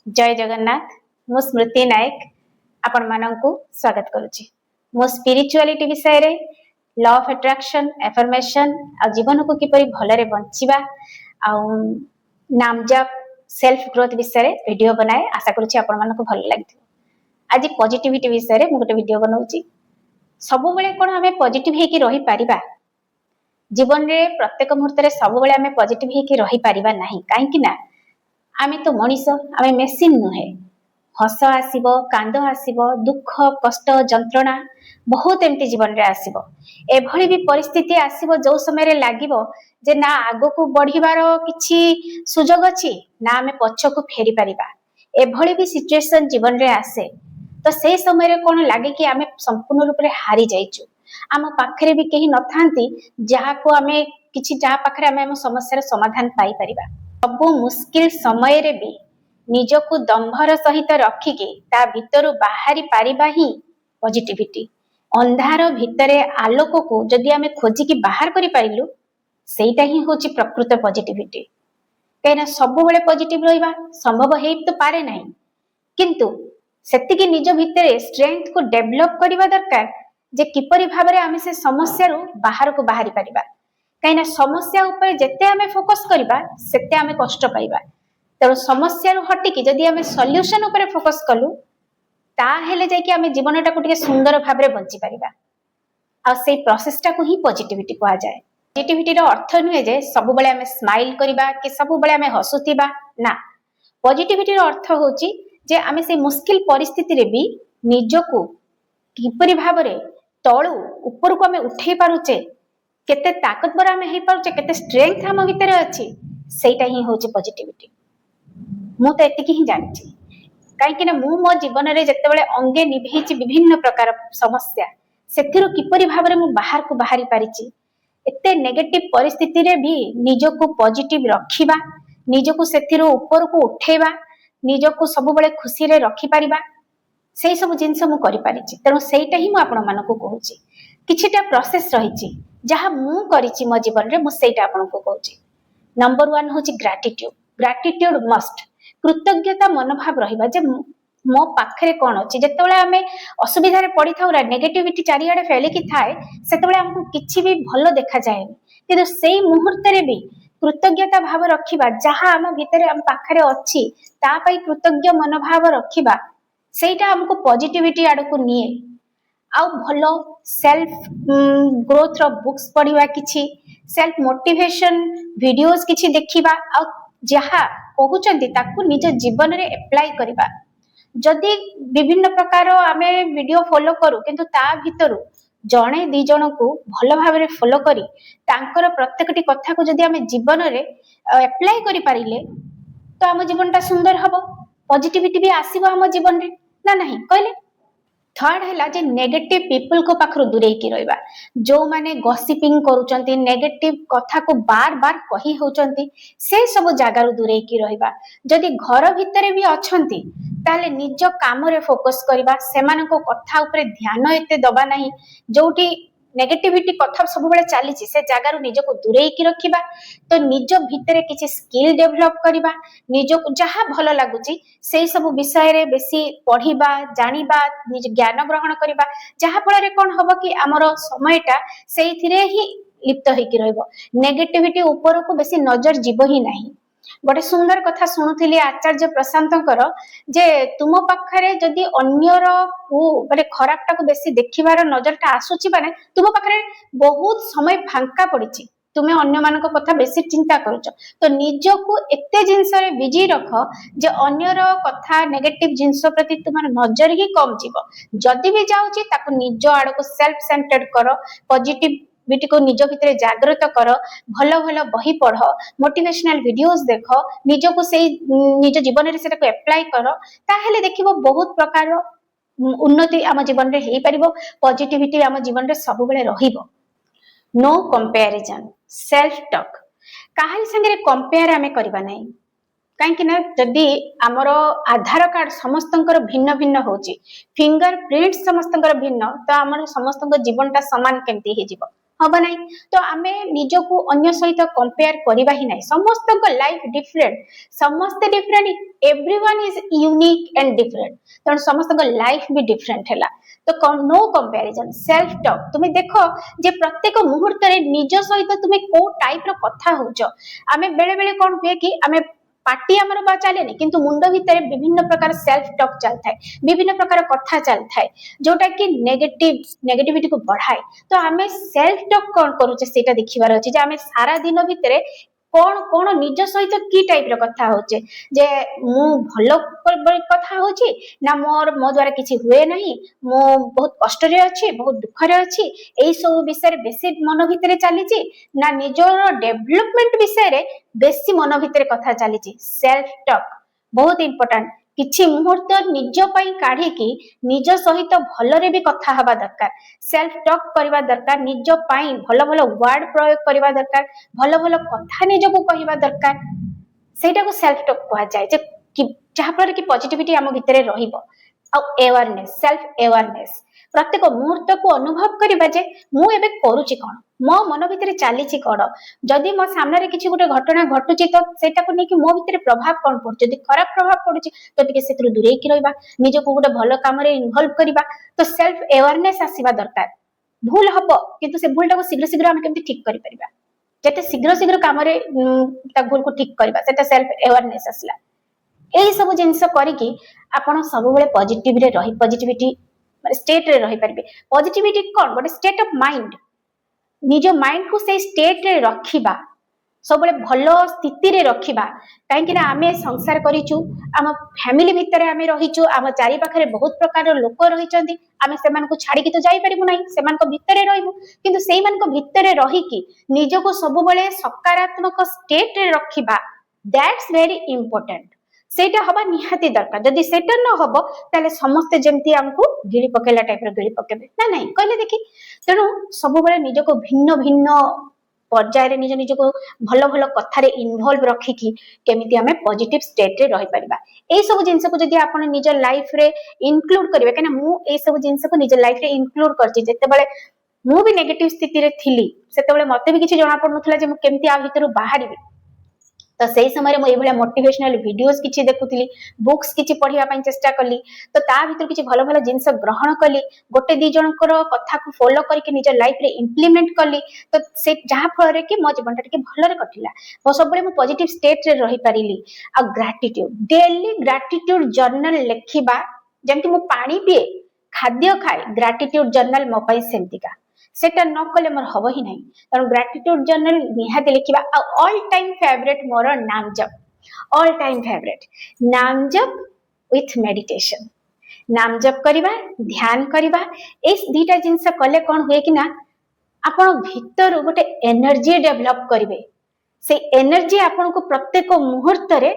जय जगन्नाथ। मु स्मृति नायक आपण मानंकु स्वागत करुछि। मो स्पिरिचुअलिटी विषय रे लॉ ऑफ अट्रैक्शन एफर्मेशन आ जीवन को किपरि भलरे बंचिबा आ नाम जप सेल्फ ग्रोथ विषय रे वीडियो बनाए। आशा करुछि आपण मानंकु भल लागिथि। आज पॉजिटिविटी विषय रे मु गोटे वीडियो बनाउछि। सब बेले कोन हमें पॉजिटिव हे कि रही पारिबा? जीवन रे प्रत्येक मुहूर्त रे सब बेले हमें पॉजिटिव हे कि रही पारिबा नाही। काहे कि ना आमे तो मनीष, आमे मेसिन नुहे। हस आसीबो, कांद आसीबो, दुख कष्ट जंत्रणा बहुत एमती जीवन रे आसीबो। एभली भी परिस्थिति आसीबो जो समय रे लागिबो जे ना आगो को बढ़िबार किछि सुजोग अछि ना आमे पछ को फेरी परिबा। एभली भी सिचुएशन जीवन रे आसे तो से समय रे कोन लागे कि आमे संपूर्ण रूप रे हारी जाइछु। आम पाखरे भी केही नथांती जहा को आमे किछि जहा पाखरे आमे हम समस्या रे समाधान पाई परिबा। सबु मुश्किल समय रे भी निजको दंभर सहित रखिके ता भितरु बाहरी पारिबा ही पॉजिटिविटी। अंधार भितरे आलोक को जदि आमे खोजिकी बाहर करि पारिलु सेटा ही होची प्रकृत पॉजिटिविटी। कहना सब बेले पॉजिटिव रहिबा संभव हेइ तो पारे नाही, किंतु सेतिकी निज भितरे स्ट्रेंथ को डेवलप करिबा दरकार जे किपरि भाबरे आमे से समस्या रु बाहर को बाहरी पारिबा। कहीं समस्या ऊपर जेते आमे फोकस करिबा सेते आमे कष्ट पाइबा। तेणु समस्या रु हटिकी जदि आमे सॉल्यूशन ऊपर फोकस कलु ता हेले जाय कि आमे जीवनटा को टिके सुंदर भाबरे बंची परिबा। आ सेई प्रोसेसटा को ही पॉजिटिविटी कहा जाय। पॉजिटिविटी रो अर्थ नुहे जे सब बेले आमे स्माइल करिबा कि सब बेले आमे हसुतिबा ना। पॉजिटिविटी रो अर्थ होची जे आमे सेई मुश्किल परिस्थिति रे भी निजको किपरि भाबरे तळु ऊपर को आमे उठै पारुचे, केते ताकतवर आमे हे पारुचे, केते स्ट्रेंथ हम भितर अछि, सेटा ही होची पॉजिटिविटी। मु तो एतिकी ही जानिछि। काहे कि ना मु मो जीवन रे जते बेले अंगे निभेछि विभिन्न प्रकार समस्या सेथिरु किपरि भाबरे मु बाहर को बाहरी पारिछि। एते नेगेटिव परिस्थिति रे भी निजको पॉजिटिव रखिबा, निजको सेथिरु ऊपर को उठेबा, निजको सब बेले खुशी रे रखि पारिबा, सेई सब जिंस मु करि पारिछि। तेणु सेटा ही मु आपण मानको कहूछि। किछिटा प्रोसेस रहिछि जहा मु करिछि मो जीवन रे, मु सेटा आपण को कहूछि। नंबर 1 होछि ग्रैटिट्यूड। Gratitude must. कृतज्ञता मनोभाव रहिबा जे मो पाखरे कोन अछि। जेतेबेले आमे असुविधा रे पड़ी थाउ, नेगेटिविटी चारियाडे फैले कि थाए, सेतेबेले हमकु किछि भी भलो देखा जाय, किंतु सेई मुहूर्त रे भी कृतज्ञता भाव रखिबा, जहा हम भितरे हम पाखरे अछि ता पई कृतज्ञ मनोभाव रखिबा, सेटा हमकु पॉजिटिविटी आडो को निये। आउ भलो सेल्फ ग्रोथ रो बुक्स पढ़िबा, किछि सेल्फ मोटिवेशन वीडियोस किछि देखिबा, आउ जहा कहउचंती ताकू निज जीवन रे अप्लाई करिबा। जदि विभिन्न प्रकार आमे वीडियो फॉलो करू किंतु ता भितरु जणे दी जण को भलो भाबरे फॉलो करी तांकर प्रत्येकटी कथा को जदि आमे जीवन रे अप्लाई करि पारिले तो हम जीवनटा सुंदर हबो, पॉजिटिविटी भी आसीबो हम जीवन रे ना नहीं कहले। थर्ड है जे नेगेटिव पीपल को पाखरु दूरे की रहइबा। जो माने गॉसिपिंग करूचंती, नेगेटिव कथा को बार बार कही होचंती, से सब जगह रु दूरे की रहइबा। जदि घर भितरे भी अछंती ताले निज काम रे फोकस करिबा, सेमान को कथा ऊपर ध्यान एते दबा नहीं। जोटी नेगेटिविटी कथा सब बेले चलीची से जगह रु निज को दूरे की रखिबा। तो निज भितरे किछि स्किल डेवलप करिबा, निज को जहा भलो लागुची सेई सब विषय रे बेसी पढ़िबा, जानिबा, निज ज्ञान ग्रहण करिबा, जहा फल रे कोन हबो कि हमरो समयटा सेइथिरे ही लिप्त होई कि रहइबो। नेगेटिविटी ऊपर को बेसी नजर जीव ही नाही। गोटे सुंदर कथा सुनुथिली आचार्य प्रशांतकर जे तुम पाखरे जदि अन्यर को माने खराबटा को बेसी देखिबार नजरटा आसुची, माने तुम पाखरे बहुत समय फांका पड़िची, तुमे अन्य मानक कथा बेसी चिंता करूछ। तो निज को एते जिंस रे बिजी रख जे अन्यर कथा नेगेटिव जिंस प्रति तुमार नजर ही कम जीव। जदि भी जाउची ताको निज आड़ को सेल्फ सेंटर्ड कर, पॉजिटिविटी को निज भितरे जागृत कर, भलो भलो बही पढ़, मोटिवेशनल वीडियोस देख, निज को सेई निज जीवन रे सेटा को अप्लाई कर, ताहेले देखिबो बहुत प्रकार उन्नति आम जीवन रे हेई परिबो। पॉजिटिविटी आम जीवन रे सब बेले रहिबो। No comparison, self talk. काहरी संगे कंपेयर आमे करबा नै। काहे ना जदि आमर आधार कार्ड समस्तंकर भिन्न भिन्न होची, फिंगर प्रिंट समस्तंकर भिन्न, तो आमर समस्तंकर जीवनटा समान केमती हे जीवो? हब ना। तो आम निजक अन्य सहित कंपेयर करवा ही ना। समस्त लाइफ डिफरेंट, समस्ते different, everyone is unique and different. तेणु समस्त लाइफ भी डिफरेंट है। तो नो कंपैरिजन, सेल्फ टॉक। तुम्हें देख जे प्रत्येक मुहूर्त निज सहित तुम्हें को टाइप रो कथा होच। आमे बेले बेले कौन हुए कि आमे पार्टी आमर बा चलेनी किंतु मुंड भितर विभिन्न प्रकार सेल्फ टॉक चलता है, विभिन्न प्रकार कथा चलता है जोटा कि नेगेटिविटी को बढ़ाए। तो आमे सेल्फ टॉक कौन करूचे सेटा देखिबार अछि जे आमे सारा दिन भितर कौन कौन निज सहित की टाइप रो कथा होचे जे मु भलो कथा होची ना मो द्वारा किछि हुए नहीं, मु बहुत कष्ट रे अछि, बहुत दुख रे अछि, एई सब विषय बेसी मन भितर चली ना निजर डेवलपमेंट विषय बेसी मन भितर कथा चली। सेल्फ टॉक बहुत इंपोर्टेंट। किछि मुहूर्त निज पई काढी कि निज सहित भलरे भी कथा हवा दरकार, सेल्फ टॉक करवा दरकार, निज पई भलो भलो वर्ड प्रयोग करवा दरकार, भलो भलो कथा निजको कहवा दरकार। सेटा को सेल्फ टॉक कहा जाय जे जहा पर कि पॉजिटिविटी हम भितर रहिबो। आ अवेयरनेस, सेल्फ अवेयरनेस प्रत्येक मुहूर्त को अनुभव करबा जे मु एबे करूची कोन, मो मन भितर चलीची कोन, जदि मो सामने रे किछि गुटे घटना घटुची तो सेटा को नै कि मो भितर प्रभाव कोन पड़ुची। जदि खराब प्रभाव पड़ुची तो टिके सेतरु दूरे कि रहबा, निजको गुटे भलो काम रे इन्वॉल्व करबा। तो सेल्फ अवेयरनेस आसीबा दरकार। भूल हबो किंतु से भूलटा को शीघ्र शीघ्र हम केमति ठीक करि परिबा, जते शीघ्र शीघ्र काम रे ता भूल को ठीक करबा, सेटा सेल्फ अवेयरनेस आसला। एही सब जिंस करिकि आपण सब बेले पॉजिटिव रे रही, पॉजिटिविटी स्टेट रे रही परिबे। पॉजिटिविटी कोन गोटे स्टेट ऑफ माइंड, निज माइंड को से स्टेट रे रखिबा, सब बेले भलो स्थिति रे रखिबा। काहेकि ना आमे संसार करिचु, आम फैमिली भितर आमे रहिचु, आम चारि पाखरे बहुत प्रकार लोक रहिचंती, आमे सेमान को छाड़ी कि तो जाई परिबु नाही, सेमान को भितरे रहिबु। किंतु सेई मान को भितरे रही कि निज को सब बेले सकारात्मक स्टेट रे रखिबा, दैट्स वेरी इंपोर्टेंट। सेटा हबा निहाती दरकार। जदि सेटा न हबो ताले समस्त जेमती हमको गिली पकेला टाइप रो गिली पकेबे ना नहीं कहले देखि। तेणु सब बेले निज को भिन्न भिन्न पर्याय रे निज को भलो भलो कथा रे इन्वॉल्व रखी कि केमिति हमें पॉजिटिव स्टेट रे रही परिबा। ए सब जिंस को जदि आपण निज लाइफ रे इंक्लूड करिवे, केना मु ए सब जिंस को निज लाइफ रे इंक्लूड करछि। जते बेले मु भी नेगेटिव स्थिति रे थिली सेते बेले मते भी किछि जणा पडनथला जे मु केमिति आ भितरु बाहरिबे। तो सही समय मु एभले मोटिवेशनल वीडियोस किछि देखुथिली, बुक्स किछि पढिया पई चेष्टा कली, तो ता भितर किछि भलो भलो जिंस ग्रहण कली, गोटे दी जनकर कथा को फॉलो करके निज लाइफ रे इंप्लीमेंट कली। तो से जहा फल रे कि मो जीवन टा के भलो रे कटिला, मो सब मु पॉजिटिव स्टेट रे रही परिली। आ ग्रेटिट्यूड, डेली ग्रेटिट्यूड जर्नल लेखिबा, जेमति मु पानी पिए, खाद्य खाए, ग्रेटिट्यूड जर्नल मो पई सेमतिका। सेटा न कले मोर हबो ही नहीं। तेणु ग्रेटिट्यूड जर्नल निहाती लिखिबा। ऑल टाइम फेवरेट मोर नाम जप, ऑल टाइम फेवरेट नाम जप विथ मेडिटेशन। नाम जप करिबा, ध्यान करिबा, ए दीटा जिंस कले कोन हुए कि ना आपण भीतर गोटे एनर्जी डेवलप करिवे। से एनर्जी आपण को प्रत्येक मुहूर्त रे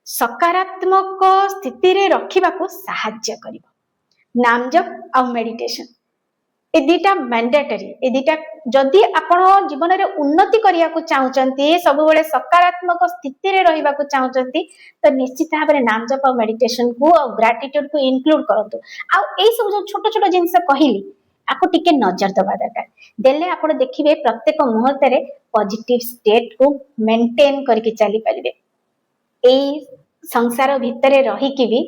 सकारात्मक स्थिति रे रखिबा को सहायता करिवो। नाम जप आ मेडिटेशन ए दीटा मैंडेटरी। ए दीटा जदि आपण जीवन रे उन्नति करिया को चाहउचंती, सब बेले सकारात्मक स्थिति रे रहिबा को चाहउचंती, तो निश्चित भाबरे नाम जप और मेडिटेशन को और ग्रेटिट्यूड को इंक्लूड करंतु। आ एई सब जो छोट छोट जिंस कहिली आको टिके नजर दबा दरकार। देले आपण देखिबे प्रत्येक मुहूर्त रे पॉजिटिव स्टेट को मेंटेन करके चली परिबे। एई संसार भितरे रही कि भी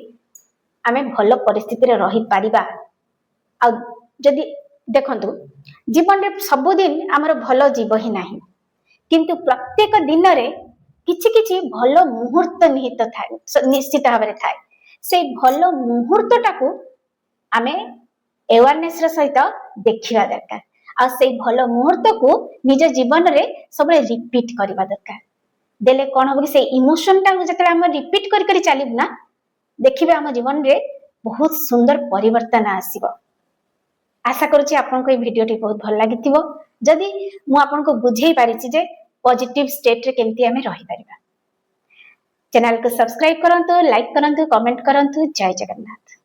आमे भलो परिस्थिति रे रही परिबा। आ जदि देखंतु जीवन रे सबुदिन आमर भलो जीव ही नाही, किंतु प्रत्येक दिन रे किछि किछि भलो मुहूर्त निहित थाए, निश्चित भाबरे थाए। से भलो मुहूर्त टाकू आमे अवेयरनेस रे सहित देखिबा दरकार। आ से भलो मुहूर्त को निज जीवन रे सबले रिपीट करबा दरकार। देले कोन हो कि से इमोशन टा जतले हम रिपीट करि करि चालिब ना, देखिबे हम जीवन रे बहुत सुंदर परिवर्तन आसीबो। आशा करूची आपनको ये वीडियो टी बहुत भल लागिथिबो। जदि मु आपनको बुझेई पारिछि जे पॉजिटिव स्टेट रे केमती हमें रही परिबा। चैनल को सब्सक्राइब करंतु, लाइक करंतु, कमेंट करंतु। जय जगन्नाथ।